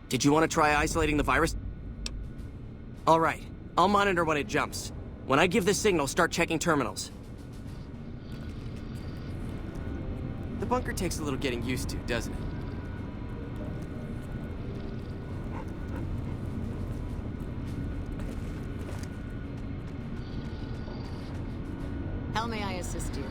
Did you want to try isolating the virus? Alright, I'll monitor when it jumps. When I give the signal, start checking terminals. The bunker takes a little getting used to, doesn't it? How may I assist you?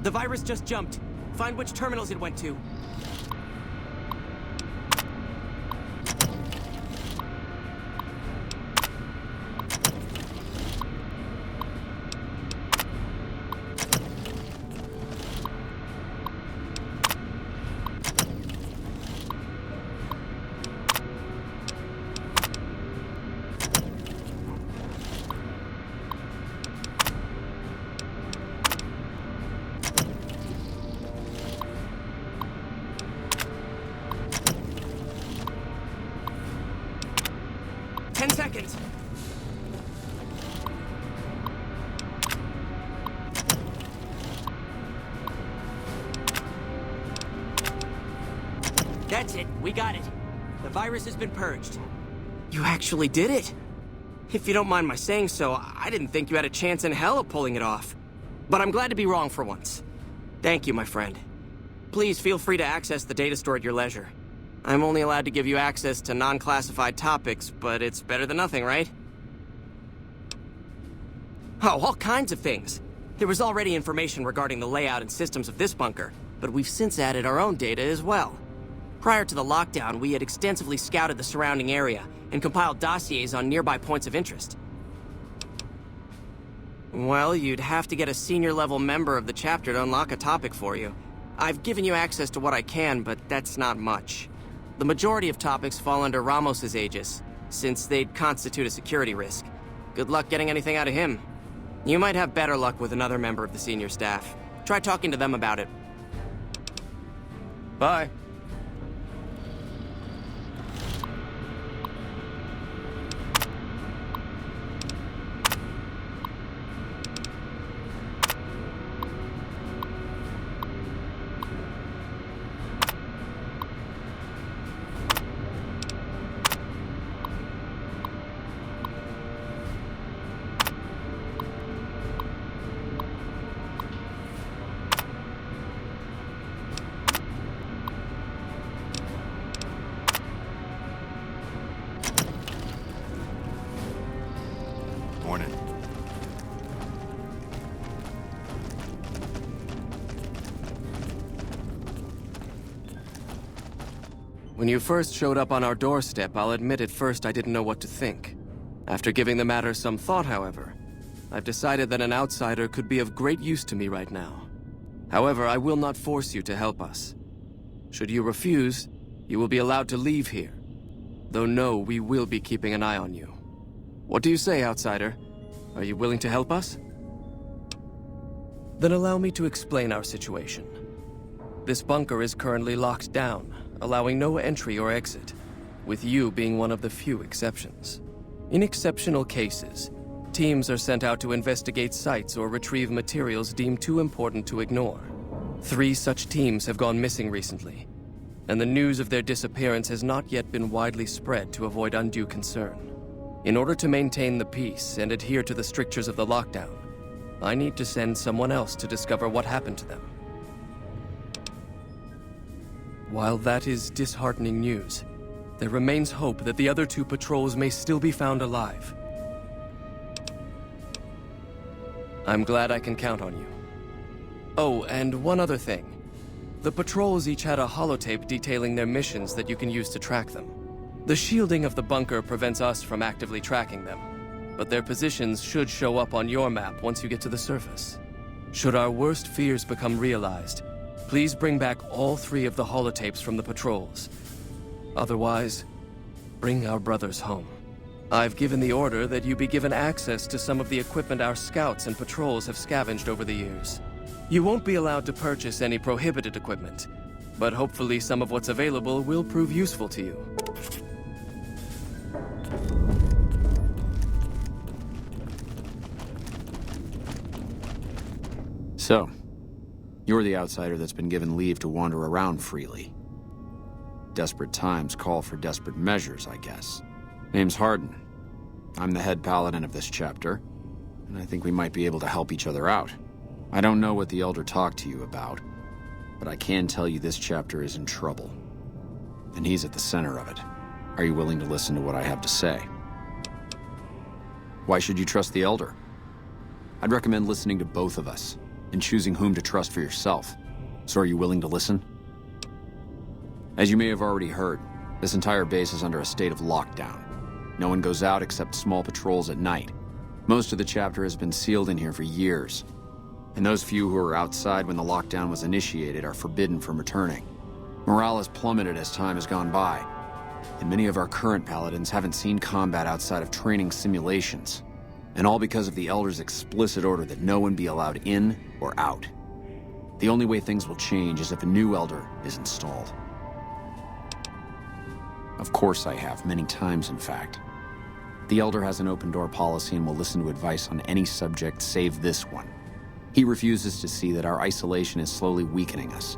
The virus just jumped. Find which terminals it went to. Seconds. That's it. We got it. The virus has been purged. You actually did it. If you don't mind my saying so, I didn't think you had a chance in hell of pulling it off. But I'm glad to be wrong for once. Thank you, my friend. Please feel free to access the data store at your leisure. I'm only allowed to give you access to non-classified topics, but it's better than nothing, right? Oh, all kinds of things. There was already information regarding the layout and systems of this bunker, but we've since added our own data as well. Prior to the lockdown, we had extensively scouted the surrounding area and compiled dossiers on nearby points of interest. Well, you'd have to get a senior-level member of the chapter to unlock a topic for you. I've given you access to what I can, but that's not much. The majority of topics fall under Ramos's aegis, since they'd constitute a security risk. Good luck getting anything out of him. You might have better luck with another member of the senior staff. Try talking to them about it. Bye. Morning. When you first showed up on our doorstep, I'll admit at first I didn't know what to think. After giving the matter some thought, however, I've decided that an outsider could be of great use to me right now. However, I will not force you to help us. Should you refuse, you will be allowed to leave here. Though no, we will be keeping an eye on you. What do you say, outsider? Are you willing to help us? Then allow me to explain our situation. This bunker is currently locked down, allowing no entry or exit, with you being one of the few exceptions. In exceptional cases, teams are sent out to investigate sites or retrieve materials deemed too important to ignore. 3 such teams have gone missing recently, and the news of their disappearance has not yet been widely spread to avoid undue concern. In order to maintain the peace and adhere to the strictures of the lockdown, I need to send someone else to discover what happened to them. While that is disheartening news, there remains hope that the other 2 patrols may still be found alive. I'm glad I can count on you. Oh, and one other thing. The patrols each had a holotape detailing their missions that you can use to track them. The shielding of the bunker prevents us from actively tracking them, but their positions should show up on your map once you get to the surface. Should our worst fears become realized, please bring back all 3 of the holotapes from the patrols. Otherwise, bring our brothers home. I've given the order that you be given access to some of the equipment our scouts and patrols have scavenged over the years. You won't be allowed to purchase any prohibited equipment, but hopefully some of what's available will prove useful to you. So, You're the outsider that's been given leave to wander around freely. Desperate times call for desperate measures, I guess. Name's Hardin. I'm the head paladin of this chapter, and I think we might be able to help each other out. I don't know what the Elder talked to you about, but I can tell you this chapter is in trouble. And he's at the center of it. Are you willing to listen to what I have to say? Why should you trust the Elder? I'd recommend listening to both of us, and choosing whom to trust for yourself. So are you willing to listen? As you may have already heard, this entire base is under a state of lockdown. No one goes out except small patrols at night. Most of the chapter has been sealed in here for years, and those few who were outside when the lockdown was initiated are forbidden from returning. Morale has plummeted as time has gone by, and many of our current paladins haven't seen combat outside of training simulations, and all because of the Elder's explicit order that no one be allowed in or out. The only way things will change is if a new Elder is installed. Of course I have, many times in fact. The Elder has an open-door policy and will listen to advice on any subject save this one. He refuses to see that our isolation is slowly weakening us.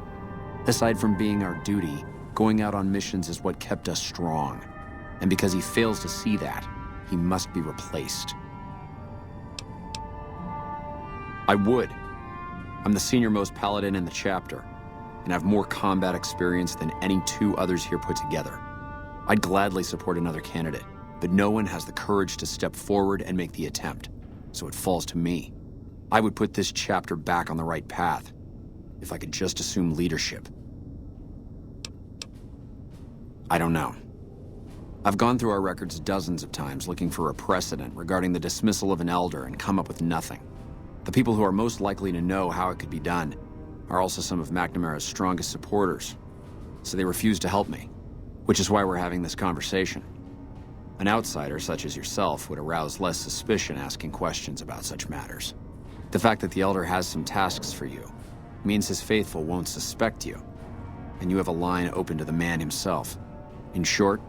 Aside from being our duty, going out on missions is what kept us strong. And because he fails to see that, he must be replaced. I would. I'm the senior-most paladin in the chapter, and have more combat experience than any two others here put together. I'd gladly support another candidate, but no one has the courage to step forward and make the attempt, so it falls to me. I would put this chapter back on the right path, if I could just assume leadership. I don't know. I've gone through our records dozens of times looking for a precedent regarding the dismissal of an Elder and come up with nothing. The people who are most likely to know how it could be done are also some of McNamara's strongest supporters, so they refuse to help me, which is why we're having this conversation. An outsider such as yourself would arouse less suspicion asking questions about such matters. The fact that the Elder has some tasks for you means his faithful won't suspect you, and you have a line open to the man himself. In short,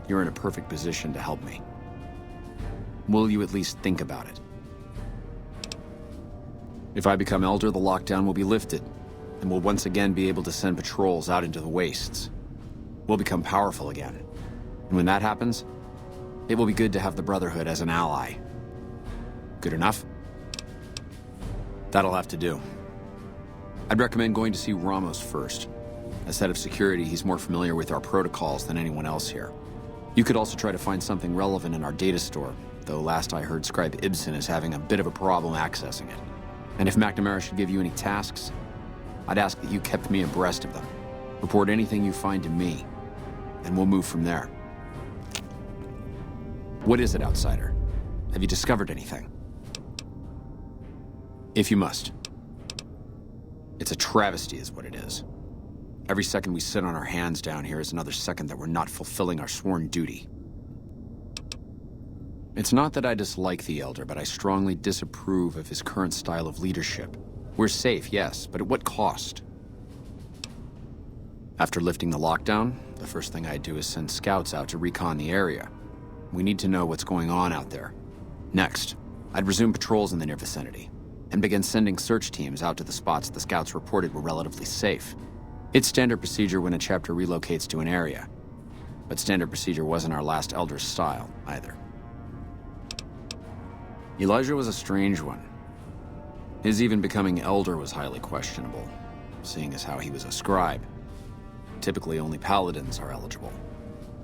you're in a perfect position to help me. Will you at least think about it? If I become Elder, the lockdown will be lifted, and we'll once again be able to send patrols out into the wastes. We'll become powerful again. And when that happens, it will be good to have the Brotherhood as an ally. Good enough? That'll have to do. I'd recommend going to see Ramos first. As head of security, he's more familiar with our protocols than anyone else here. You could also try to find something relevant in our data store, though last I heard Scribe Ibsen is having a bit of a problem accessing it. And if McNamara should give you any tasks, I'd ask that you kept me abreast of them. Report anything you find to me, and we'll move from there. What is it, outsider? Have you discovered anything? If you must. It's a travesty is what it is. Every second we sit on our hands down here is another second that we're not fulfilling our sworn duty. It's not that I dislike the Elder, but I strongly disapprove of his current style of leadership. We're safe, yes, but at what cost? After lifting the lockdown, the first thing I'd do is send scouts out to recon the area. We need to know what's going on out there. Next, I'd resume patrols in the near vicinity, and begin sending search teams out to the spots the scouts reported were relatively safe. It's standard procedure when a chapter relocates to an area, but standard procedure wasn't our last Elder's style, either. Elijah was a strange one. His even becoming Elder was highly questionable, seeing as how he was a scribe. Typically, only paladins are eligible,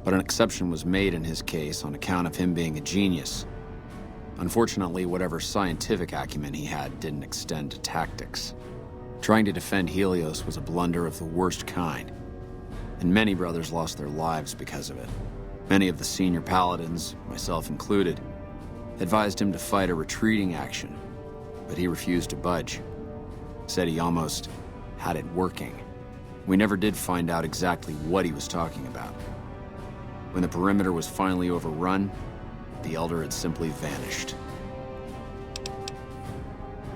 but an exception was made in his case on account of him being a genius. Unfortunately, whatever scientific acumen he had didn't extend to tactics. Trying to defend Helios was a blunder of the worst kind, and many brothers lost their lives because of it. Many of the senior paladins, myself included, advised him to fight a retreating action, but he refused to budge. Said he almost had it working. We never did find out exactly what he was talking about. When the perimeter was finally overrun, the Elder had simply vanished.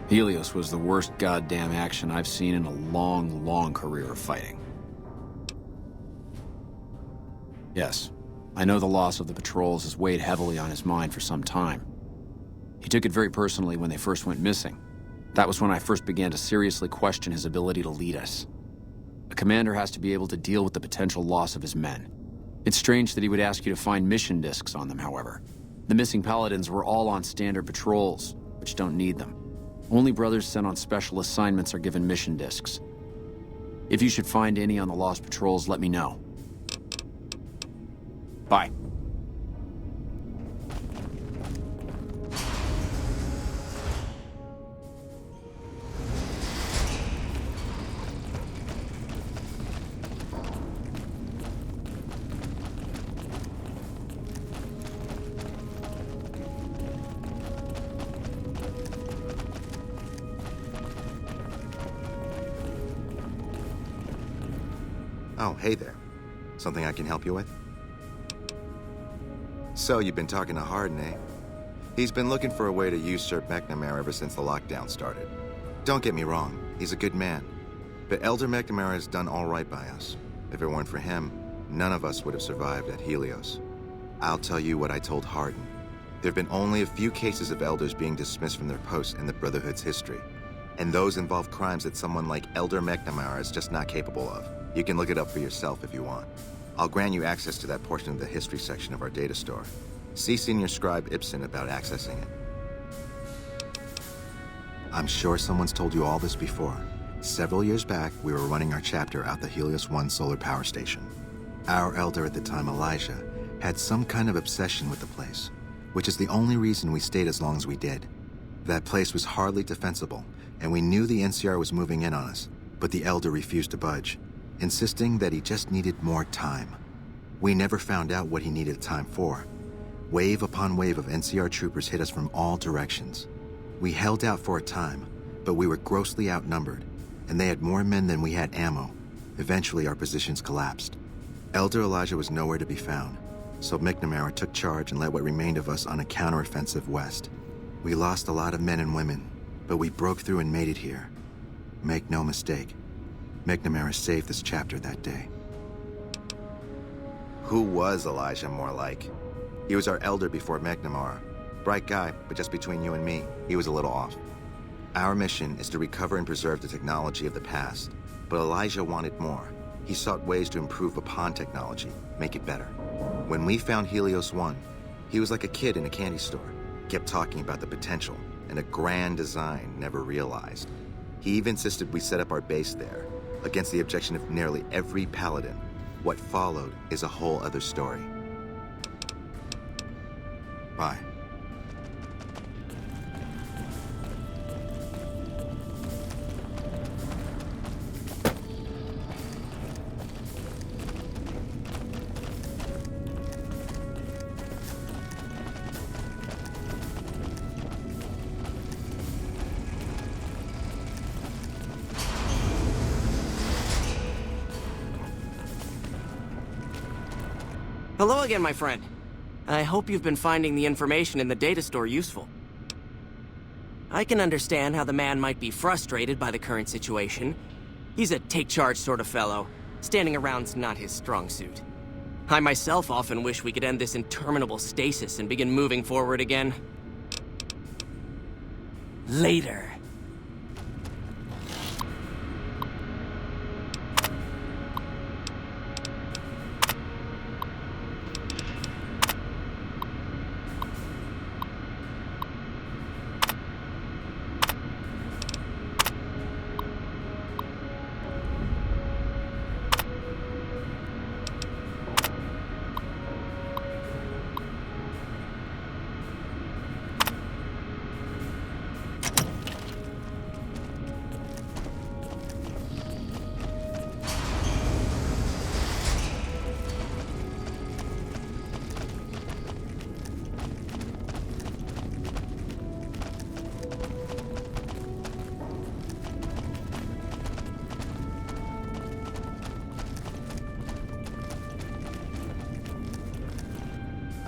Helios was the worst goddamn action I've seen in a long, long career of fighting. Yes, I know the loss of the patrols has weighed heavily on his mind for some time. He took it very personally when they first went missing, That was when I first began to seriously question his ability to lead us. A commander has to be able to deal with the potential loss of his men. It's strange that he would ask you to find mission discs on them, however. The missing Paladins were all on standard patrols, which don't need them. Only brothers sent on special assignments are given mission discs. If you should find any on the lost patrols, let me know. Bye. Oh, hey there. Something I can help you with? So, you've been talking to Hardin, eh? He's been looking for a way to usurp McNamara ever since the lockdown started. Don't get me wrong, he's a good man. But Elder McNamara has done all right by us. If it weren't for him, none of us would have survived at Helios. I'll tell you what I told Hardin. There have been only a few cases of Elders being dismissed from their posts in the Brotherhood's history. And those involve crimes that someone like Elder McNamara is just not capable of. You can look it up for yourself if you want. I'll grant you access to that portion of the history section of our data store. See Senior Scribe Ibsen about accessing it. I'm sure someone's told you all this before. Several years back, we were running our chapter out the Helios 1 solar power station. Our elder at the time, Elijah, had some kind of obsession with the place, which is the only reason we stayed as long as we did. That place was hardly defensible, and we knew the NCR was moving in on us, but the elder refused to budge, insisting that he just needed more time. We never found out what he needed time for. Wave upon wave of NCR troopers hit us from all directions. We held out for a time, but we were grossly outnumbered, and they had more men than we had ammo. Eventually, our positions collapsed. Elder Elijah was nowhere to be found, so McNamara took charge and led what remained of us on a counteroffensive west. We lost a lot of men and women, but we broke through and made it here. Make no mistake, McNamara saved this chapter that day. Who was Elijah more like? He was our elder before McNamara. Bright guy, but just between you and me, he was a little off. Our mission is to recover and preserve the technology of the past, but Elijah wanted more. He sought ways to improve upon technology, make it better. When we found Helios 1, he was like a kid in a candy store, kept talking about the potential and a grand design never realized. He even insisted we set up our base there, against the objection of nearly every Paladin. What followed is a whole other story. Bye. Hello again, my friend. I hope you've been finding the information in the data store useful. I can understand how the man might be frustrated by the current situation. He's a take-charge sort of fellow. Standing around's not his strong suit. I myself often wish we could end this interminable stasis and begin moving forward again. Later.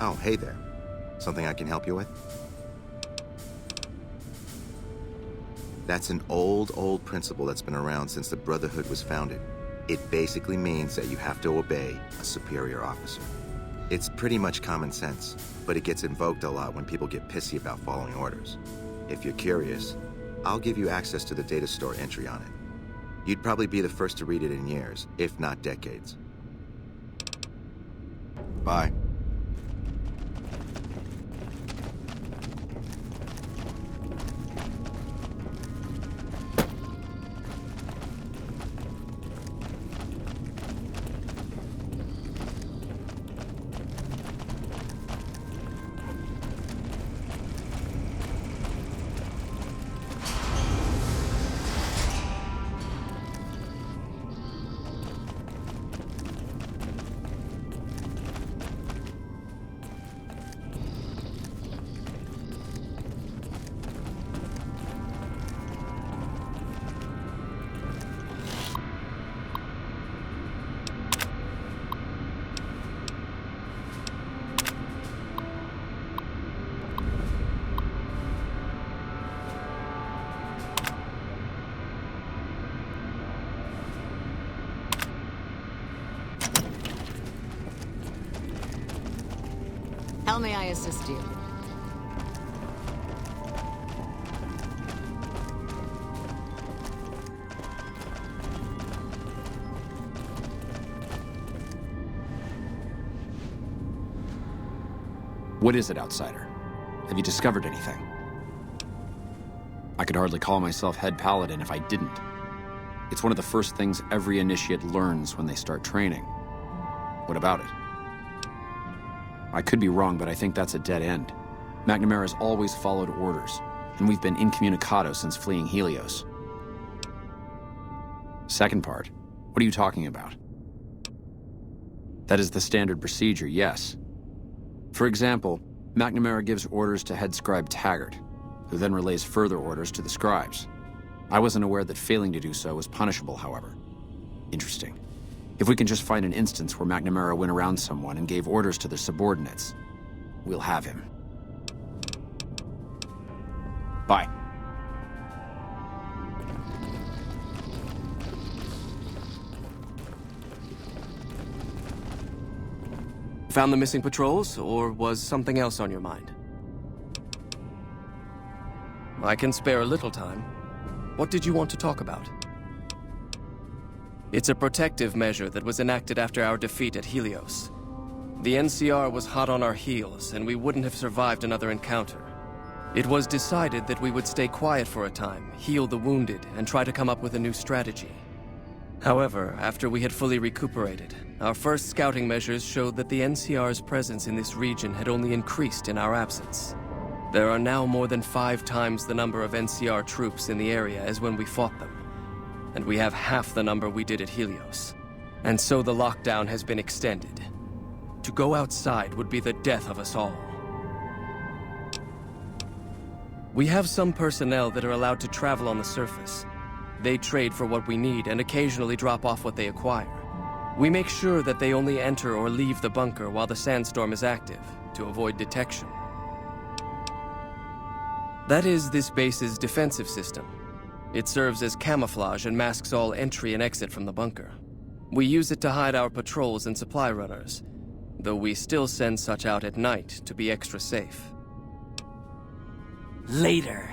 Oh, hey there. Something I can help you with? That's an old principle that's been around since the Brotherhood was founded. It basically means that you have to obey a superior officer. It's pretty much common sense, but it gets invoked a lot when people get pissy about following orders. If you're curious, I'll give you access to the data store entry on it. You'd probably be the first to read it in years, if not decades. Bye. How may I assist you? What is it, outsider? Have you discovered anything? I could hardly call myself head paladin if I didn't. It's one of the first things every initiate learns when they start training. What about it? I could be wrong, but I think that's a dead end. McNamara's always followed orders, and we've been incommunicado since fleeing Helios. Second part, what are you talking about? That is the standard procedure, yes. For example, McNamara gives orders to head scribe Taggart, who then relays further orders to the scribes. I wasn't aware that failing to do so was punishable, however. Interesting. If we can just find an instance where McNamara went around someone and gave orders to their subordinates, we'll have him. Bye. Found the missing patrols, or was something else on your mind? I can spare a little time. What did you want to talk about? It's a protective measure that was enacted after our defeat at Helios. The NCR was hot on our heels, and we wouldn't have survived another encounter. It was decided that we would stay quiet for a time, heal the wounded, and try to come up with a new strategy. However, after we had fully recuperated, our first scouting measures showed that the NCR's presence in this region had only increased in our absence. There are now more than 5 times the number of NCR troops in the area as when we fought them. And we have half the number we did at Helios. And so the lockdown has been extended. To go outside would be the death of us all. We have some personnel that are allowed to travel on the surface. They trade for what we need and occasionally drop off what they acquire. We make sure that they only enter or leave the bunker while the sandstorm is active, to avoid detection. That is this base's defensive system. It serves as camouflage and masks all entry and exit from the bunker. We use it to hide our patrols and supply runners, though we still send such out at night to be extra safe. Later.